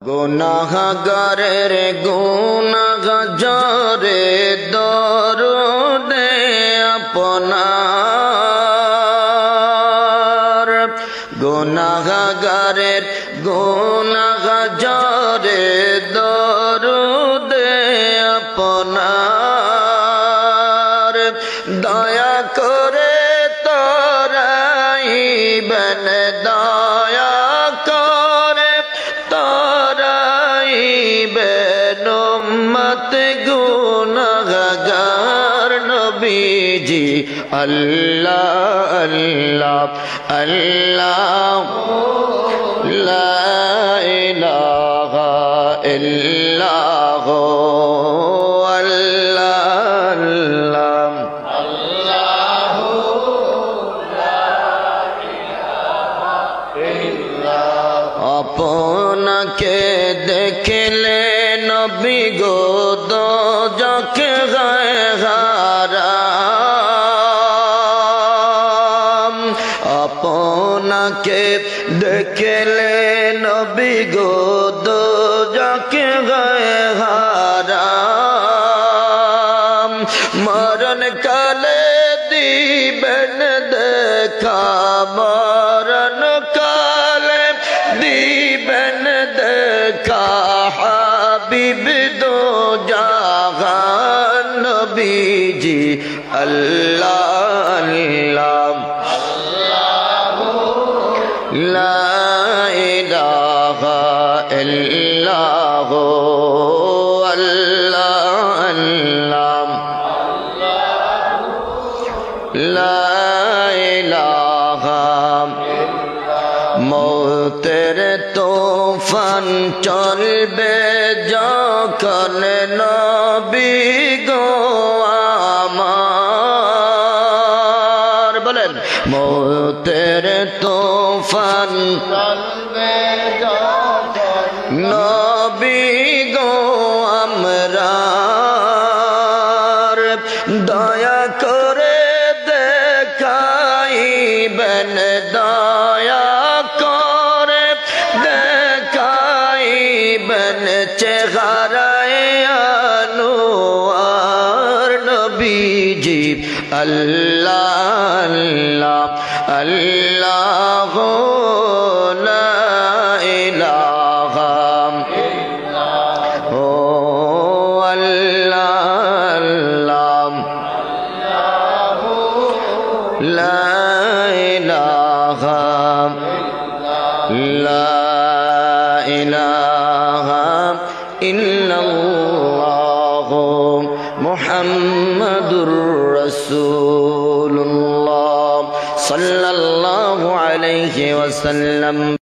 গুনাহগারের গুনাহগারে দরুদে আপনার, গুনাহগারের গুনাহগারে দরুদে আপনার, দয়া করে তরাইবেন, দয়া করে তরাইবেন উম্মত গুনাহগার নবীজি। আল্লাহ আল্লাহ আল্লাহ লা ইলাহা ইল্লাল্লাহ আল্লাহ আল্লাহ আপনাকে দেখলে নবী গো দোজখ গায়ে হারাম, আপনাকে দেখলে নবী গো দোজখ গায়ে হারাম, মরণ কালে দিবেন দেখা, মরণ কালে দিবেন দেখা হাবিব দো জাহান নবীজি। আল্লাহ আল্লাহ লা ইলাহা ইল্লাল্লাহ আল্লাহ আল্লাহ লা ইলাহা। মৌতের তুফান চলবে যখন নবী গো আমার, বলেন মৌতের তুফান চলবে যখন নবী গো আমরার, দয়া করে দেখাইবেন, দয়া করে দেখাইবেন চেহারায়ে আনোয়ার নবীজি। আল্লাহ আল্লাহ লা ইলাহা ও আল্লাহ লা ইলাহা লা ইলাহা ইল্লাল্লাহ মুহাম্মাদুর রাসূলুল্লাহ সাল্লাল্লাহু আলাইহি ওয়াসাল্লাম।